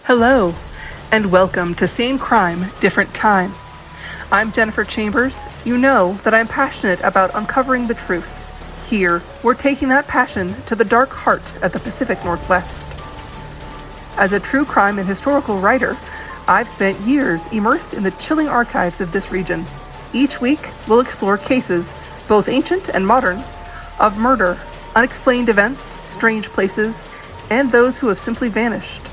Hello, and welcome to Same Crime, Different Time. I'm Jennifer Chambers. You know that I'm passionate about uncovering the truth. Here, we're taking that passion to the dark heart of the Pacific Northwest. As a true crime and historical writer, I've spent years immersed in the chilling archives of this region. Each week, we'll explore cases, both ancient and modern, of murder, unexplained events, strange places, and those who have simply vanished.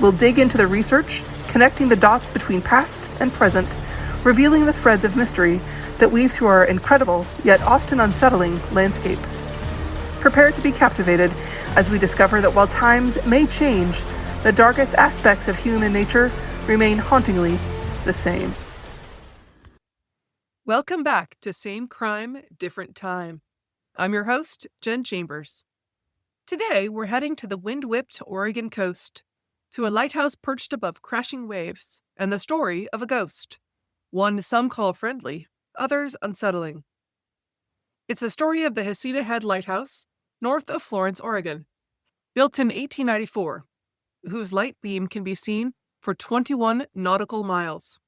We'll dig into the research, connecting the dots between past and present, revealing the threads of mystery that weave through our incredible, yet often unsettling, landscape. Prepare to be captivated as we discover that while times may change, the darkest aspects of human nature remain hauntingly the same. Welcome back to Same Crime, Different Time. I'm your host, Jen Chambers. Today, we're heading to the wind-whipped Oregon coast, to a lighthouse perched above crashing waves, and the story of a ghost. One some call friendly, others unsettling. It's the story of the Heceta Head Lighthouse, north of Florence, Oregon, built in 1894, whose light beam can be seen for 21 nautical miles.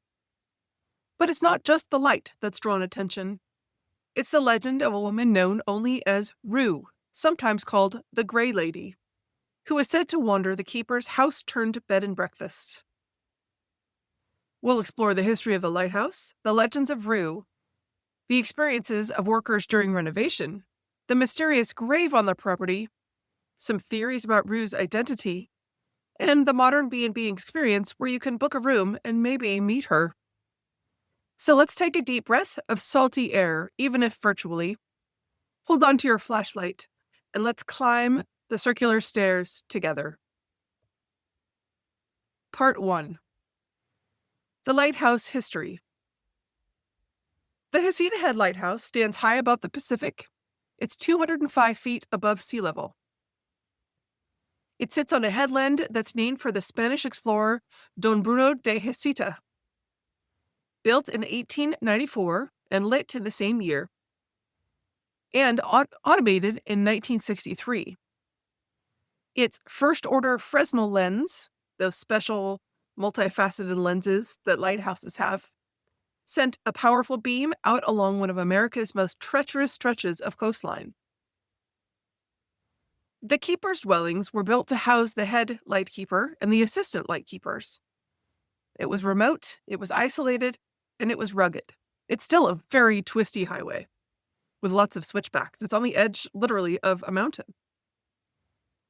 But it's not just the light that's drawn attention. It's the legend of a woman known only as Rue, sometimes called the Gray Lady, who is said to wander the keeper's house-turned-bed and breakfast. We'll explore the history of the lighthouse, the legends of Rue, the experiences of workers during renovation, the mysterious grave on the property, some theories about Rue's identity, and the modern B&B experience where you can book a room and maybe meet her. So let's take a deep breath of salty air, even if virtually. Hold on to your flashlight, and let's climb the circular stairs together. Part 1. The Lighthouse History. The Heceta Head Lighthouse stands high above the Pacific. It's 205 feet above sea level. It sits on a headland that's named for the Spanish explorer Don Bruno de Heceta. Built in 1894 and lit in the same year, and automated in 1963. Its first-order Fresnel lens, those special multifaceted lenses that lighthouses have, sent a powerful beam out along one of America's most treacherous stretches of coastline. The keeper's dwellings were built to house the head lightkeeper and the assistant lightkeepers. It was remote, it was isolated, and it was rugged. It's still a very twisty highway with lots of switchbacks. It's on the edge, literally, of a mountain.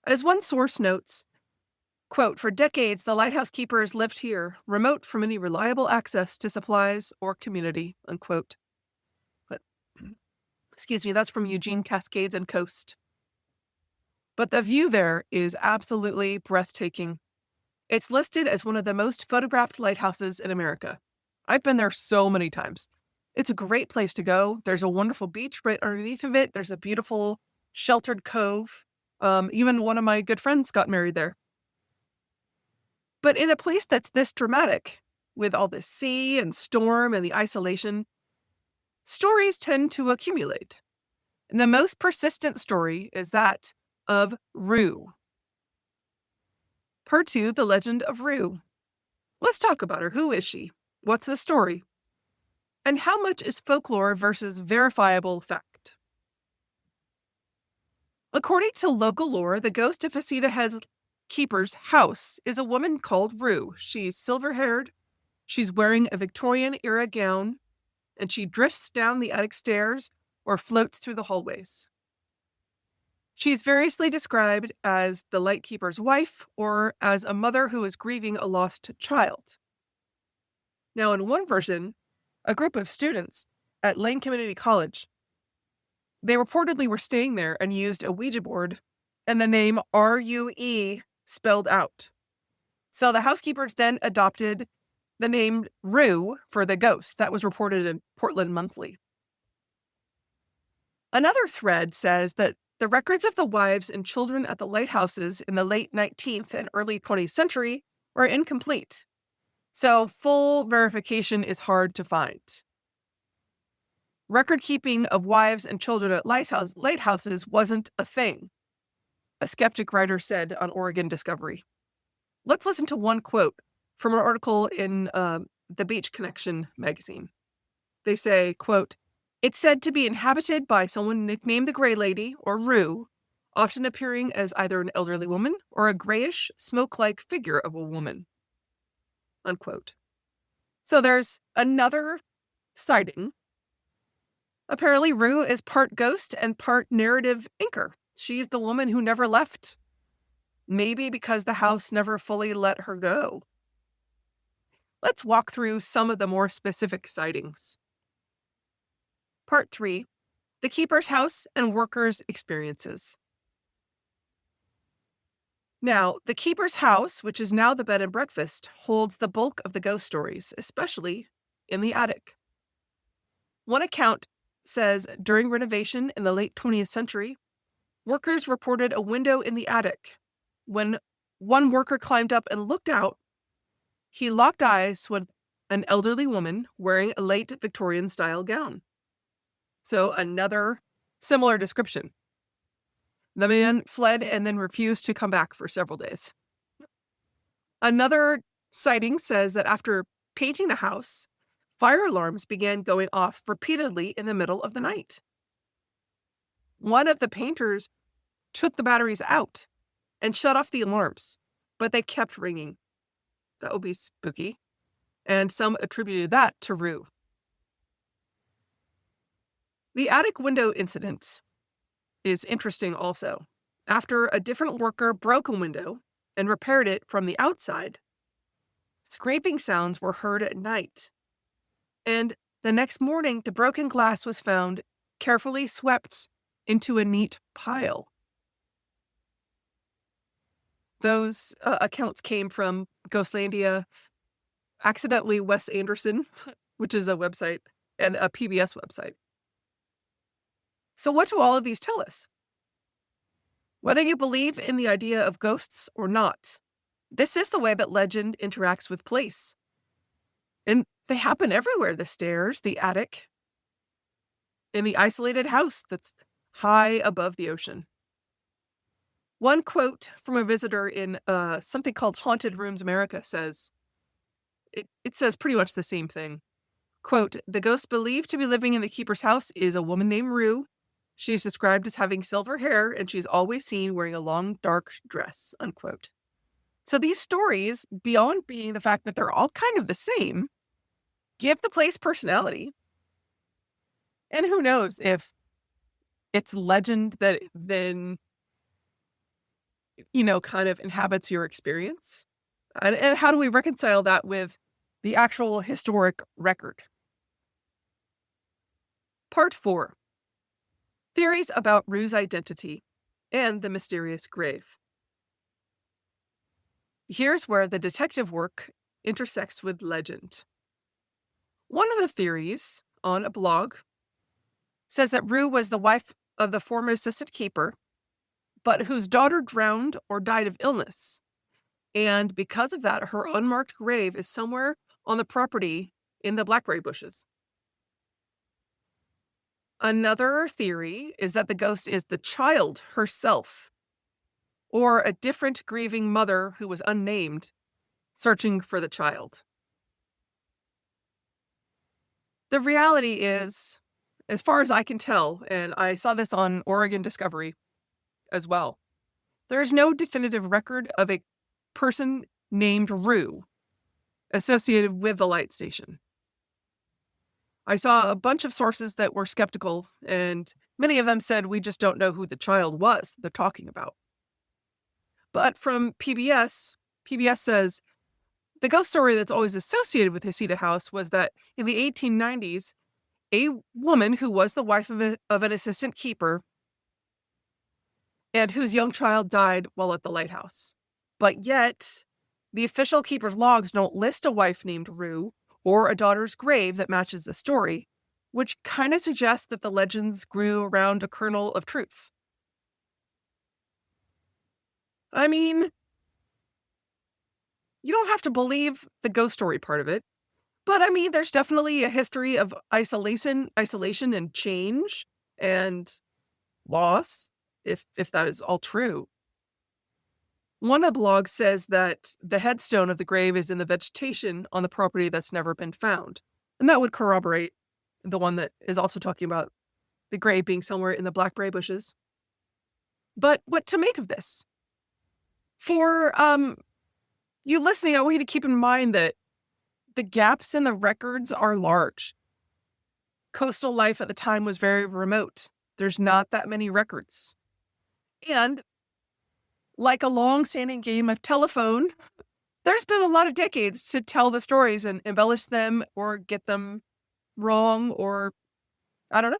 As one source notes, quote, "For decades, the lighthouse keepers lived here, remote from any reliable access to supplies or community," unquote. But, excuse me, that's from Eugene Cascades and Coast. But the view there is absolutely breathtaking. It's listed as one of the most photographed lighthouses in America. I've been there so many times. It's a great place to go. There's a wonderful beach right underneath of it. There's a beautiful sheltered cove. Even one of my good friends got married there. But in a place that's this dramatic, with all the sea and storm and the isolation, stories tend to accumulate. And the most persistent story is that of Rue. Part 2, the legend of Rue. Let's talk about her. Who is she? What's the story? And how much is folklore versus verifiable fact? According to local lore, the ghost of Heceta Head Keeper's house is a woman called Rue. She's silver-haired, she's wearing a Victorian-era gown, and she drifts down the attic stairs or floats through the hallways. She's variously described as the lightkeeper's wife or as a mother who is grieving a lost child. Now, in one version, a group of students at Lane Community College, they reportedly were staying there and used a Ouija board and the name R-U-E spelled out. So the housekeepers then adopted the name Rue for the ghost. That was reported in Portland Monthly. Another thread says that the records of the wives and children at the lighthouses in the late 19th and early 20th century were incomplete. So full verification is hard to find. Record keeping of wives and children at lighthouses wasn't a thing, a skeptic writer said on Oregon Discovery. Let's listen to one quote from an article in the Beach Connection magazine. They say, quote, "It's said to be inhabited by someone nicknamed the Gray Lady, or Rue, often appearing as either an elderly woman or a grayish, smoke-like figure of a woman." Unquote. So there's another sighting. Apparently, Rue is part ghost and part narrative anchor. She's the woman who never left. Maybe because the house never fully let her go. Let's walk through some of the more specific sightings. Part 3, the keeper's house and workers' experiences. Now, the keeper's house, which is now the bed and breakfast, holds the bulk of the ghost stories, especially in the attic. One account says during renovation in the late 20th century, workers reported a window in the attic. When one worker climbed up and looked out, he locked eyes with an elderly woman wearing a late Victorian-style gown. So another similar description. The man fled and then refused to come back for several days. Another sighting says that after painting the house, fire alarms began going off repeatedly in the middle of the night. One of the painters took the batteries out and shut off the alarms, but they kept ringing. That would be spooky. And some attributed that to Rue. The attic window incident is interesting also. After a different worker broke a window and repaired it from the outside, scraping sounds were heard at night. And the next morning, the broken glass was found carefully swept into a neat pile. Those accounts came from Ghostlandia, accidentally Wes Anderson, which is a website, and a PBS website. So what do all of these tell us? Whether you believe in the idea of ghosts or not, this is the way that legend interacts with place. And they happen everywhere: the stairs, the attic, in the isolated house that's high above the ocean. One quote from a visitor in something called Haunted Rooms America says, it says pretty much the same thing. Quote, "The ghost believed to be living in the keeper's house is a woman named Rue. She's described as having silver hair, and she's always seen wearing a long, dark dress." Unquote. So these stories, beyond being the fact that they're all kind of the same, give the place personality. And who knows if it's legend that then, kind of inhabits your experience. And how do we reconcile that with the actual historic record? Part 4. Theories about Rue's identity and the mysterious grave. Here's where the detective work intersects with legend. One of the theories on a blog says that Rue was the wife of the former assistant keeper, but whose daughter drowned or died of illness. And because of that, her unmarked grave is somewhere on the property in the blackberry bushes. Another theory is that the ghost is the child herself, or a different grieving mother who was unnamed, searching for the child. The reality is, as far as I can tell, and I saw this on Oregon Discovery as well, there is no definitive record of a person named Rue associated with the light station. I saw a bunch of sources that were skeptical, and many of them said we just don't know who the child was they're talking about. But from PBS says the ghost story that's always associated with Heceta House was that in the 1890s, a woman who was the wife of an assistant keeper and whose young child died while at the lighthouse. But yet, the official keeper's logs don't list a wife named Rue or a daughter's grave that matches the story, which kind of suggests that the legends grew around a kernel of truth. I mean, you don't have to believe the ghost story part of it, but I mean, there's definitely a history of isolation and change and loss, if that is all true. One of the blogs says that the headstone of the grave is in the vegetation on the property that's never been found. And that would corroborate the one that is also talking about the grave being somewhere in the blackberry bushes. But what to make of this? For you listening, I want you to keep in mind that the gaps in the records are large. Coastal life at the time was very remote. There's not that many records. And like a long-standing game of telephone, there's been a lot of decades to tell the stories and embellish them or get them wrong or I don't know.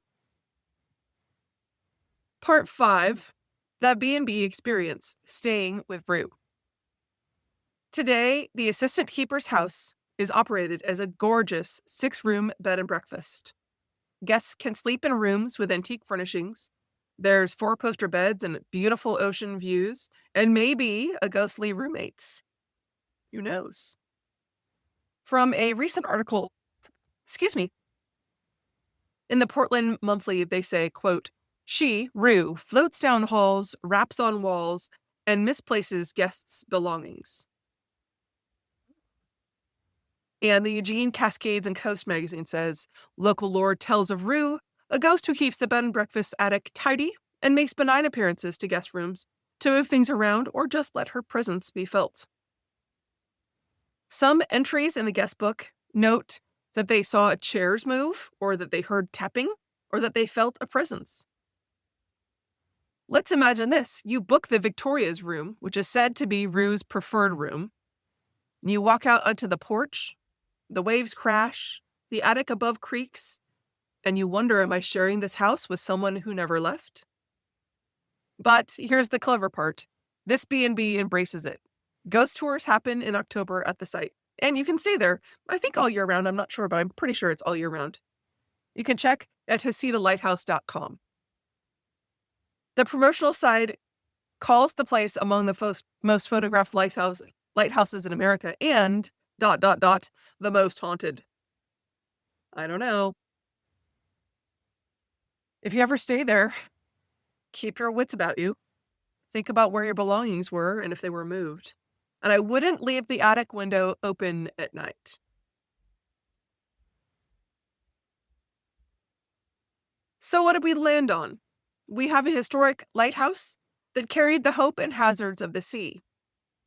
Part 5, the B&B experience, staying with Rue. Today, the assistant keeper's house is operated as a gorgeous 6-room bed and breakfast. Guests can sleep in rooms with antique furnishings. There's 4-poster beds and beautiful ocean views, and maybe a ghostly roommate. Who knows? From a recent article, in the Portland Monthly, they say, quote, "She, Rue, floats down halls, raps on walls, and misplaces guests' belongings." And the Eugene Cascades and Coast magazine says, "Local lore tells of Rue, a ghost who keeps the bed and breakfast attic tidy and makes benign appearances to guest rooms to move things around or just let her presence be felt." Some entries in the guest book note that they saw chairs move, or that they heard tapping, or that they felt a presence. Let's imagine this. You book the Victoria's room, which is said to be Rue's preferred room. You walk out onto the porch, the waves crash, the attic above creaks, and you wonder, am I sharing this house with someone who never left? But here's the clever part. This B&B embraces it. Ghost tours happen in October at the site, and you can stay there, I think all year round. I'm not sure, but I'm pretty sure it's all year round. You can check at HecetaLighthouse.com. The promotional side calls the place among the most photographed lighthouses in America and ... the most haunted. I don't know. If you ever stay there, keep your wits about you. Think about where your belongings were and if they were moved. And I wouldn't leave the attic window open at night. So what did we land on? We have a historic lighthouse that carried the hope and hazards of the sea.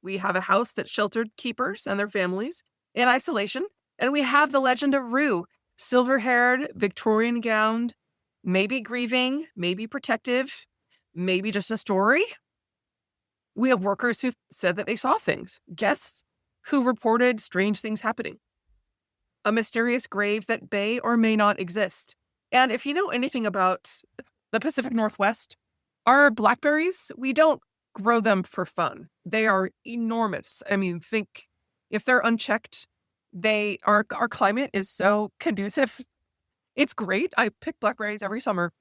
We have a house that sheltered keepers and their families in isolation. And we have the legend of Rue, silver-haired, Victorian gowned, maybe grieving, maybe protective, maybe just a story. We have workers who said that they saw things, guests who reported strange things happening, a mysterious grave that may or may not exist. And if you know anything about the Pacific Northwest, our blackberries, we don't grow them for fun. They are enormous. I mean, think if they're unchecked, our climate is so conducive. It's great. I pick blackberries every summer,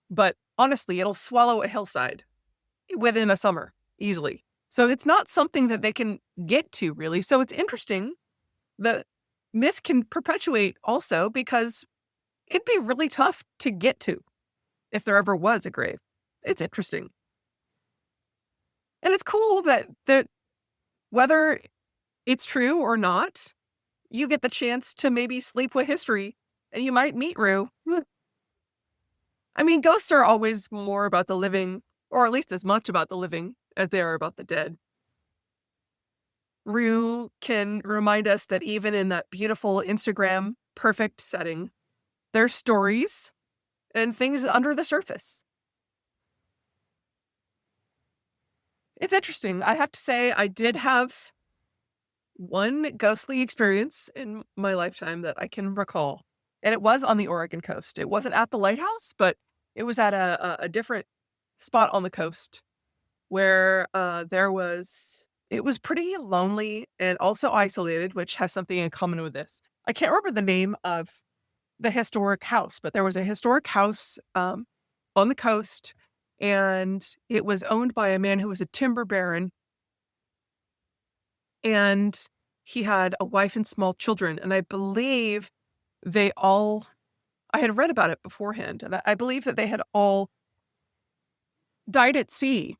but honestly, it'll swallow a hillside within a summer easily. So it's not something that they can get to really. So it's interesting. The myth can perpetuate also because it'd be really tough to get to if there ever was a grave. It's interesting. And it's cool that whether it's true or not, you get the chance to maybe sleep with history and you might meet Rue. I mean, ghosts are always more about the living, or at least as much about the living as they are about the dead. Rue can remind us that even in that beautiful Instagram perfect setting, there's stories and things under the surface. It's interesting. I have to say, I did have one ghostly experience in my lifetime that I can recall. And it was on the Oregon coast. It wasn't at the lighthouse, but it was at a different spot on the coast where it was pretty lonely and also isolated, which has something in common with this. I can't remember the name of the historic house, but there was a historic house on the coast, and it was owned by a man who was a timber baron, and he had a wife and small children, and I believe I had read about it beforehand, and I believe that they had all died at sea.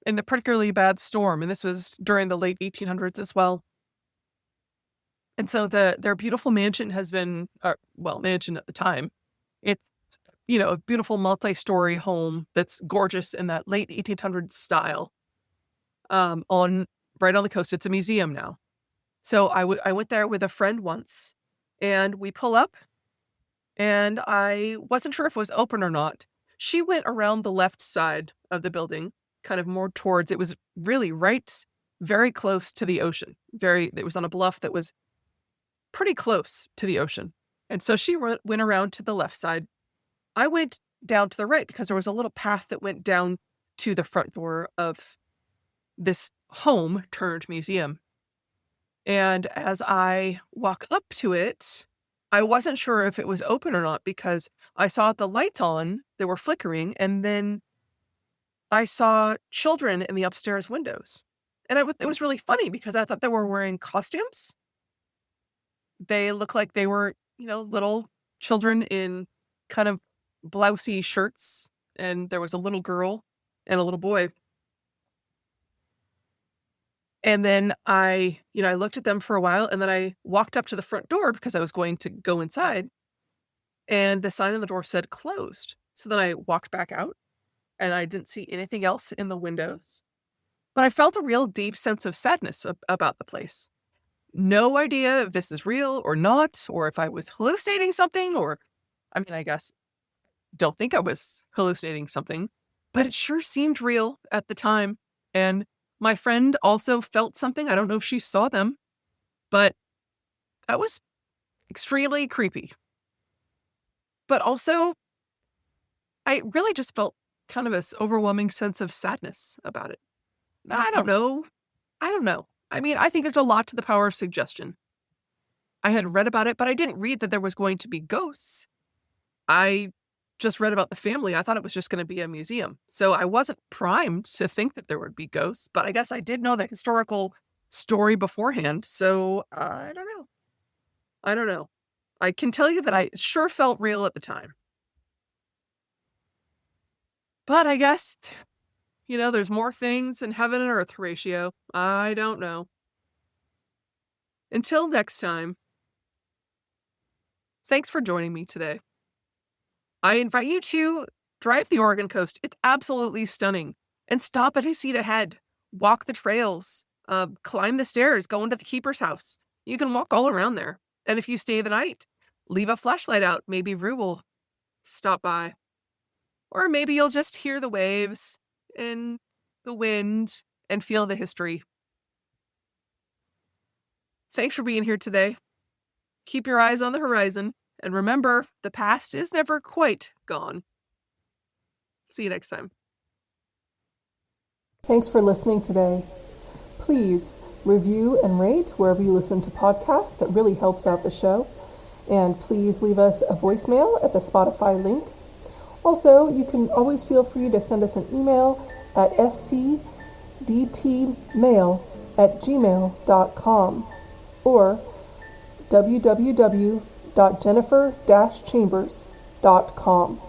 in a particularly bad storm, and this was during the late 1800s as well. And so their beautiful mansion has been, mansion at the time. It's, a beautiful multi-story home that's gorgeous in that late 1800s style. On right on the coast. It's a museum now. So I went there with a friend once, and we pull up, and I wasn't sure if it was open or not. She went around the left side of the building, kind of more towards, it was really very close to the ocean. It was on a bluff that was pretty close to the ocean. And so she went around to the left side. I went down to the right because there was a little path that went down to the front door of this home turned museum. And as I walk up to it, I wasn't sure if it was open or not because I saw the lights on, they were flickering, and then I saw children in the upstairs windows. And it was really funny because I thought they were wearing costumes. They looked like they were, little children in kind of blousy shirts, and there was a little girl and a little boy. And then I looked at them for a while, and then I walked up to the front door because I was going to go inside, and the sign on the door said closed. So then I walked back out, and I didn't see anything else in the windows. But I felt a real deep sense of sadness about the place. No idea if this is real or not, or if I was hallucinating something, I guess, don't think I was hallucinating something, but it sure seemed real at the time. And my friend also felt something. I don't know if she saw them, but that was extremely creepy. But also, I really just felt kind of this overwhelming sense of sadness about it. I don't know. I think there's a lot to the power of suggestion. I had read about it, but I didn't read that there was going to be ghosts. I just read about the family. I thought it was just going to be a museum. So I wasn't primed to think that there would be ghosts, but I guess I did know the historical story beforehand. So I don't know. I can tell you that I sure felt real at the time. But I guess, there's more things in heaven and earth, Horatio. I don't know. Until next time, thanks for joining me today. I invite you to drive the Oregon coast. It's absolutely stunning. And stop at Heceta Head. Walk the trails. Climb the stairs. Go into the keeper's house. You can walk all around there. And if you stay the night, leave a flashlight out. Maybe Rue will stop by. Or maybe you'll just hear the waves and the wind and feel the history. Thanks for being here today. Keep your eyes on the horizon. And remember, the past is never quite gone. See you next time. Thanks for listening today. Please review and rate wherever you listen to podcasts. That really helps out the show. And please leave us a voicemail at the Spotify link. Also, you can always feel free to send us an email at scdtmail@gmail.com or www.jennifer-chambers.com.